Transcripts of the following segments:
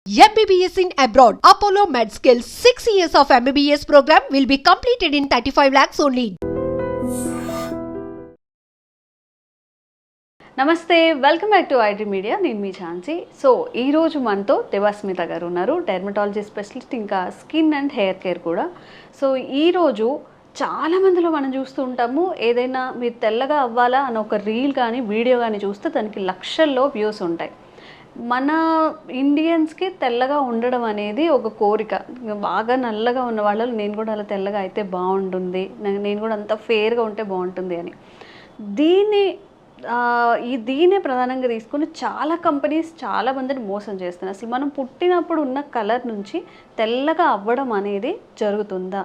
MBBS in abroad. Apollo MedSkill 6 years of MBBS program will be completed in 35 lakhs only. నమస్తే, welcome back to IT media. నేను మీ Jhansi. So ఈరోజు మనతో దేవాస్మిత గారు ఉన్నారు, dermatology specialist, ఇంకా skin and hair care కూడా. So ఈరోజు చాలా మందిలో మనం చూస్తూ ఉంటాము, ఏదైనా మీరు తెల్లగా అవ్వాలా అని ఒక రీల్ కానీ వీడియో కానీ చూస్తే దానికి లక్షల్లో వ్యూస్ ఉంటాయి. మన ఇండియన్స్కి తెల్లగా ఉండడం అనేది ఒక కోరిక. బాగా నల్లగా ఉన్న వాళ్ళు నేను కూడా అలా తెల్లగా అయితే బాగుంటుంది, నేను కూడా అంత ఫేర్గా ఉంటే బాగుంటుంది అని దీన్నే ప్రధానంగా తీసుకుని చాలా కంపెనీస్ చాలా మందిని మోసం చేస్తున్నాయి. అసలు మనం పుట్టినప్పుడు ఉన్న కలర్ నుంచి తెల్లగా అవ్వడం అనేది జరుగుతుందా?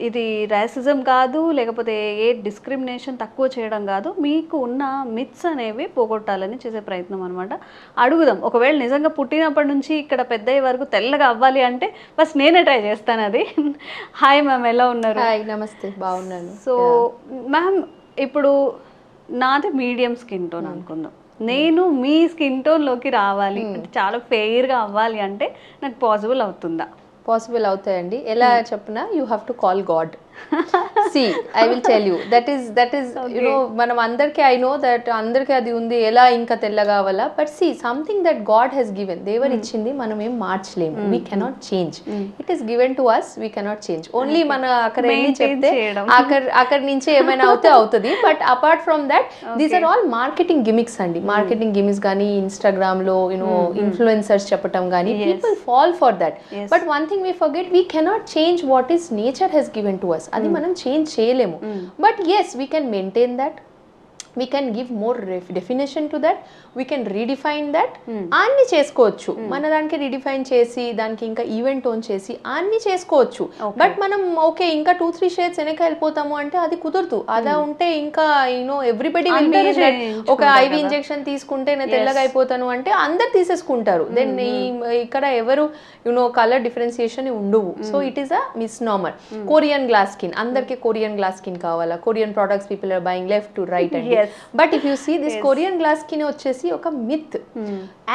ఇది రేసిజం కాదు, లేకపోతే ఏ డిస్క్రిమినేషన్ తక్కువ చేయడం కాదు, మీకు ఉన్న మిత్స్ అనేవి పోగొట్టాలని చేసే ప్రయత్నం అనమాట. అడుగుదాం, ఒకవేళ నిజంగా పుట్టినప్పటి నుంచి ఇక్కడ పెద్ద అయ్యే వరకు తెల్లగా అవ్వాలి అంటే ఫస్ట్ నేనే ట్రై చేస్తాను అది. హాయ్ మ్యామ్, ఎలా ఉన్నారు? హాయ్, నమస్తే, బాగున్నాను. సో మ్యామ్, ఇప్పుడు నాది మీడియం స్కిన్ టోన్ అనుకుందాం. నేను మీ స్కిన్ టోన్లోకి రావాలి అంటే చాలా ఫెయిర్గా అవ్వాలి అంటే నాకు పాసిబుల్ అవుతుందా? పాసిబుల్ అవుతాయండి. ఎలా చెప్పినా you have to call God. See I will tell you that is you know మనం అందరికీ ఐ నో దట్ అందరికీ అది ఉంది, ఎలా ఇంకా తెల్లగా అవ్వాలా. But see something that god has given, దేవుడు ఇచ్చింది, మనం ఏం మార్చలేము. We cannot change. It is given to us, we cannot change. Only మన అక్కడ వెళ్ళి చెప్తే అక్కడి నుంచి ఏమైనా అవుతే అవుతుంది. But apart from that these are all marketing gimmicks అండి. మార్కెటింగ్ గిమిక్స్ కానీ ఇన్స్టాగ్రామ్ లో యునో ఇన్ఫ్లుయెన్సర్స్ చెప్పటం కానీ, people fall for that. But one thing we forget, we cannot change what is nature has given to us. అది మనం change చేయలేము. But yes, we can maintain that, we can give more definition to that, we can redefine that. అన్ని చేసుకోవచ్చు. మన దానికి రిడిఫైన్ చేసి దానికి ఇంకా ఈవెంట్ టోన్ చేసి అన్ని చేసుకోవచ్చు. బట్ మనం ఓకే ఇంకా 2-3 షేడ్స్ వెనక వెళ్ళిపోతాము అంటే అది కుదరదు. అలా ఉంటే ఇంకా యూనో ఎవ్రీబడి ఒక ఐవి ఇంజెక్షన్ తీసుకుంటే నేను తెల్లగా అయిపోతాను అంటే అందరు తీసేసుకుంటారు. దెన్ ఇక్కడ ఎవరు యూనో కలర్ డిఫరెన్సియేషన్ ఉండవు. So it is a miss normal. Korean glass skin, అందరికి కొరియన్ గ్లాస్ స్కిన్ కావాలా? Korean products people are buying left to right అండి. But if you see this Korean glass skin వచ్చేసి ఒక myth.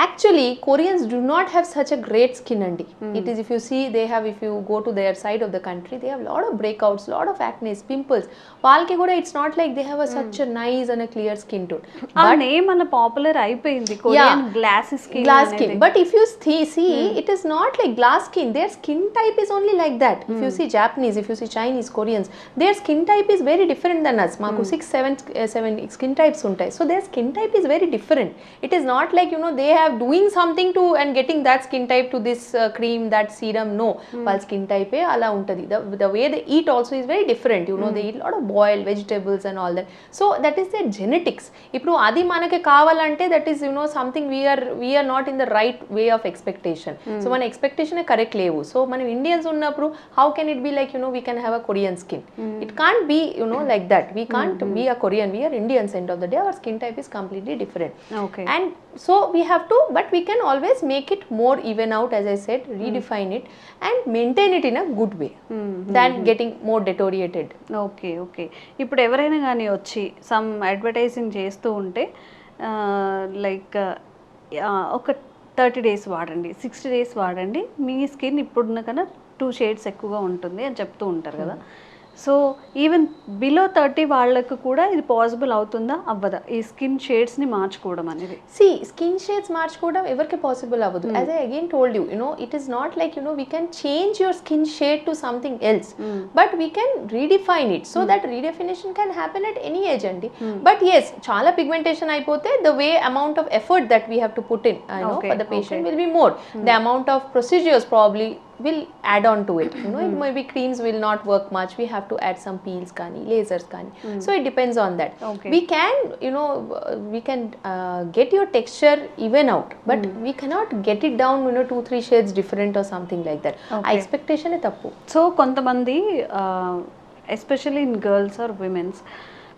Actually Koreans do not have such a great skin andi. It is, if you see, they have, if you go to their side of the country, they have lot of breakouts, lot of acne, pimples. వాళ్ళకి కూడా it's not like they have such a nice and a clear skin tone. ఆ name అలా popular అయిపోయింది, Korean glass skin. But if you see it is not like glass skin. Their skin type is only like that. If you see Japanese, if you see Chinese, Koreans, their skin type is very different than us. మాకు 6-7 skin types ఉంటాయి. So their skin type is very different. It is not like they have doing something to and getting that skin type to this cream, that serum. No, వాళ్ళ skin type అలా ఉంటుంది. The way they eat also is very different. They eat a lot of boiled vegetables and all that. So that is their genetics. ఇప్పుడు అది మనకి కావాలంటే that is something we are not in the right way of expectation. So మన expectation correct లేవు. So మనం Indians ఉన్నప్పుడు how can it be like we can have a Korean skin? It can't be like that. We can't be a Korean. We are Indians. End of the day our skin type is completely different. Okay. And so we have to, but we can always make it more even out, as I said, redefine it and maintain it in a good way than getting more deteriorated. Okay okay ఇప్పుడు ఎవరైనా కానీ వచ్చి some advertising చేస్తూ ఉంటే like ఒక 30 days వాడండి, 60 days వాడండి, మీ skin ఇప్పుడున్న కన్నా 2 shades ఎక్కువగా ఉంటుంది అని చెప్తూ ఉంటారు కదా. సో ఈవెన్ బిలో 30 వాళ్ళకు కూడా ఇది పాసిబుల్ అవుతుందా అవ్వదా ఈ స్కిన్ షేడ్స్ని మార్చుకోవడం అనేది? స్కిన్ షేడ్స్ మార్చుకోవడం ఎవరికి పాసిబుల్ అవ్వదు. As I again told you, it is not like we can change your skin shade to something else, but we can redefine it. So that redefinition can happen at any age అండి. But yes, చాలా pigmentation అయిపోతే the way amount of effort that we have to put in for the patient will be more. The amount of procedures probably will add on to it. It maybe creams will not work much. We have to add some peels kani, lasers kani. So it depends on that. Okay. We can we can get your texture even out, but we cannot get it down 2-3 shades different or something like that. Okay. Expectation e tappu. So కొంతమంది especially in girls or women's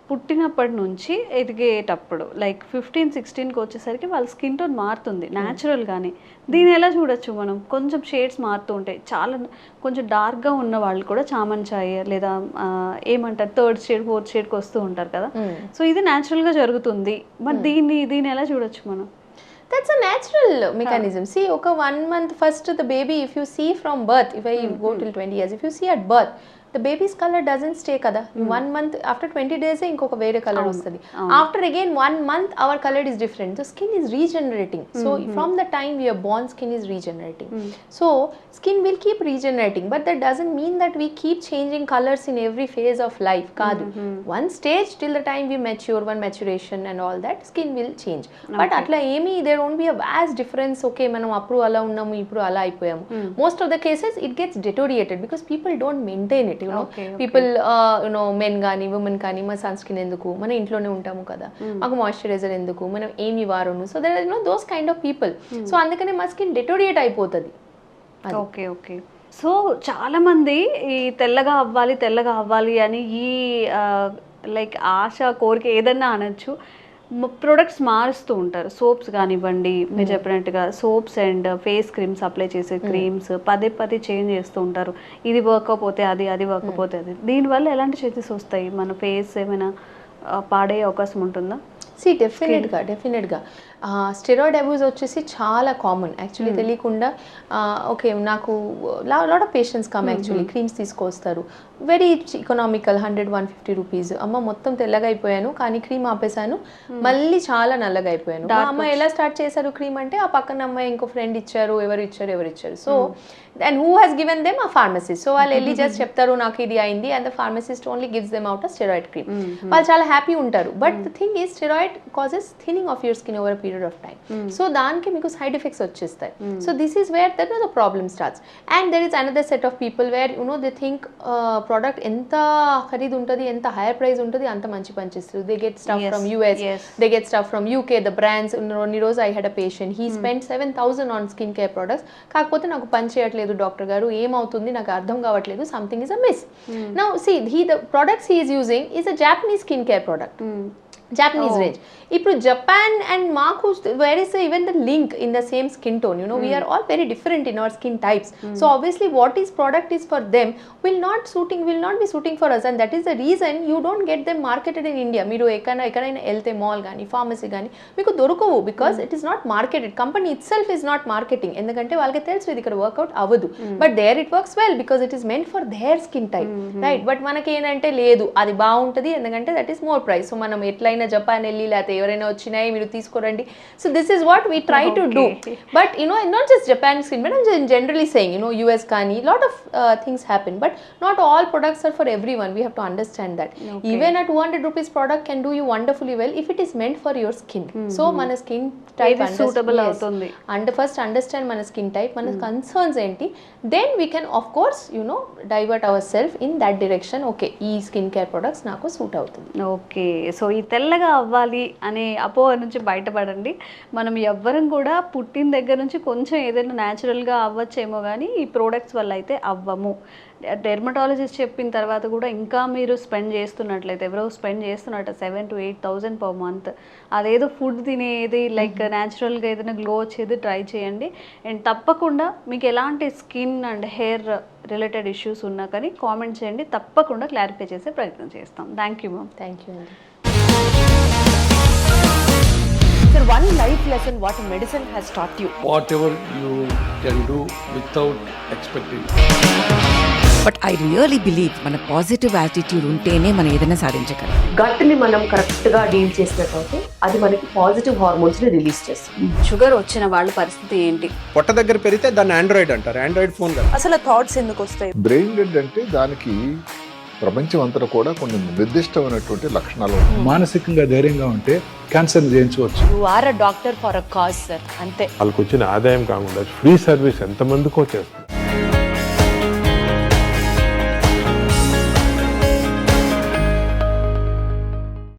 పుట్టినప్పటి నుంచి ఎదిగేటప్పుడు like 15-16కి వచ్చేసరికి వాళ్ళ skin tone మారుతుంది న్యాచురల్గానే. దీన్ని ఎలా చూడొచ్చు మనం? కొంచెం షేడ్స్ మారుతూ ఉంటాయి. చాలా కొంచెం డార్క్గా ఉన్న వాళ్ళు కూడా చామన్ చాయ్ లేదా ఏమంటారు 3rd shade 4th షేడ్కి వస్తూ ఉంటారు కదా. సో ఇది న్యాచురల్గా జరుగుతుంది. మరి దీన్ని ఎలా చూడొచ్చు మనం? That's a natural mechanism. See, okay, 1 month first the baby, if you see from birth, if I go till 20 years, if you see at birth, the baby's color doesn't stay kada. 1 month after 20 days inkoka vere color ostadi. After again 1 month our color is different. The skin is regenerating. So from the time we are born, skin is regenerating. So skin will keep regenerating, but that doesn't mean that we keep changing colors in every phase of life. Kadu. One stage till the time we mature, one maturation and all that, skin will change. But atla emi there won't be a vast difference. Okay, manam appudu ala unnamu ippudu ala ayipoyamu. Most of the cases it gets deteriorated because people don't maintain it. People men కానీ women కానీ మా sun skin ఎందుకు, మనం ఇంట్లోనే ఉంటాము కదా, మాకు moisturiser ఎందుకు, మనం ఏమి వారను, so there those kind of people. So అందుకనే మా స్కిన్ డెటోరియేట్ అయిపోతుంది. Okay okay. సో చాలామంది ఈ తెల్లగా అవ్వాలి అని ఈ లైక్ ఆశ కోరిక ఏదన్నా అనొచ్చు, ప్రొడక్ట్స్ మారుస్తూ ఉంటారు. సోప్స్ కానివ్వండి, మీరు చెప్పినట్టుగా soaps and face creams apply చేసే క్రీమ్స్ పదే చేంజ్ చేస్తూ ఉంటారు. ఇది వర్క్ అయిపోతే అది వర్క్ అయిపోతే అది. దీనివల్ల ఎలాంటి చేంజెస్ వస్తాయి? మన ఫేస్ ఏమైనా పాడే అవకాశం ఉంటుందా? డెఫినెట్గా స్టెరాయిడ్ అబ్యూజ్ వచ్చేసి చాలా కామన్ యాక్చువల్లీ. తెలియకుండా ఓకే నాకు lot of patients come actually creams తీసుకొస్తారు, వెరీ ఎకనామికల్, 100-150 రూపీస్. అమ్మ మొత్తం తెల్లగా అయిపోయాను కానీ క్రీమ్ ఆపేశాను, మళ్ళీ చాలా నల్లగా అయిపోయాను. అమ్మ ఎలా స్టార్ట్ చేశారు క్రీమ్ అంటే ఆ పక్కన అమ్మాయి ఇంకో ఫ్రెండ్ ఇచ్చారు, ఎవరు ఇచ్చారు. So and who has given them a pharmacist. So వాళ్ళు వెళ్ళి జస్ట్ చెప్తారు నాకు ఇది అయింది, and the pharmacist only gives them out a steroid cream. వాళ్ళు చాలా హ్యాపీ ఉంటారు. But the thing is steroid causes thinning of your skin over period of time. So దానికి మీకు సైడ్ ఎఫెక్ట్స్ వచ్చేస్తాయి. So this is where that the problem starts. And there is another set of people where they think product ఎంత ఖరీదు ఉంటుంది, ఎంత hire price ఉంటుంది, అంత మంచి పనిచేస్తుంది. They get stuff from US, they get stuff from UK, the brands. కొన్ని రోజు I had a patient, he spend 7,000 on skin care products. కాకపోతే నాకు పని చేయట్లేదు డాక్టర్ గారు, ఏమవుతుంది నాకు అర్థం కావట్లేదు, something is a miss. Now see the products he is using is a Japanese skincare product. Japanese range. ఇప్పుడు జపాన్ అండ్ మాకు where is even the link in the same skin tone. We are all very different in our skin types. So obviously what is product is for them will not be suiting for us, and that is the reason you don't get them marketed in India. మీరు ఎక్కడైనా వెళ్తే mall కానీ pharmacy కానీ మీకు దొరకవు, because it is not marketed. Company itself is not marketing. ఎందుకంటే వాళ్ళకి తెలుసు ఇది ఇక్కడ వర్కౌట్ అవ్వదు. But there it works well because it is meant for their skin type, right? But మనకి ఏంటంటే లేదు అది బాగుంటుంది ఎందుకంటే that is more price. So మనం ఎట్లయినా జపాన్ వెళ్ళి లేకపోతే ఎవరైనా వచ్చినాయి మీరు తీసుకోరండి. So this is what we try to do. But not just Japan skin, but I'm generally saying US కానీ lot of things happen, but not all products are for every one. We have to understand that even a 200 rupees product can do you wonderfully well if it is meant for your skin. So మన skin type suitable అవుతుంది. And first understand మన skin type, మన concerns ఏంటి, then we can of course divert our self in that direction. Okay ఈ skin care products నాకు suit అవుతుంది. Okay. So ఈ తెల్లగా అవ్వాలి అనే అపోహ నుంచి బయటపడండి. మనం ఎవ్వరం కూడా పుట్టిన దగ్గర నుంచి కొంచెం ఏదైనా న్యాచురల్గా అవ్వచ్చేమో కానీ ఈ ప్రోడక్ట్స్ వల్ల అయితే అవ్వము. డెర్మటాలజిస్ట్ చెప్పిన తర్వాత కూడా ఇంకా మీరు స్పెండ్ చేస్తున్నట్లయితే, ఎవరో స్పెండ్ చేస్తున్నట్టు 7,000 to 8,000 per month, అదేదో ఫుడ్ తినేది లైక్ న్యాచురల్గా ఏదైనా గ్లో వచ్చేది ట్రై చేయండి. అండ్ తప్పకుండా మీకు ఎలాంటి skin and hair related issues ఉన్నా కానీ కామెంట్ చేయండి, తప్పకుండా క్లారిఫై చేసే ప్రయత్నం చేస్తాం. Thank you ma'am. Thank you అండి. Sir, one life lesson what medicine has taught you. Whatever you can do without expecting. But I really believe మన positive attitude ఉంటేనే మనం ఏదైనా సాధించగలం. గట్ని మనం కరెక్ట్గా డీల్ చేసినట్లయితే అది మనకి పాజిటివ్ హార్మోన్స్ని రిలీజ్ చేస్తుంది. షుగర్ వచ్చిన వాళ్ళ పరిస్థితి ఏంటి? పొట్ట దగ్గర పెరిగితే దాన్ని ఆండ్రాయిడ్ అంటారు, ఆండ్రాయిడ్ ఫోన్ కదా. అసలు థాట్స్ ఎందుకు వస్తాయి? బ్రెయిన్ డెడ్ అంటే దానికి ప్రపంచం అంతా కూడా కొన్ని నిర్దిష్టమైనటువంటి లక్షణాలు ఉంటాయి. మానసికంగా ధైర్యంగా ఉంటే క్యాన్సర్ జయించవచ్చు. You are a doctor for a cause sir, అంతే. వాళ్ళకి వచ్చిన ఆదాయం కాకుండా ఫ్రీ సర్వీస్ ఎంతమందికో చేస్తారు.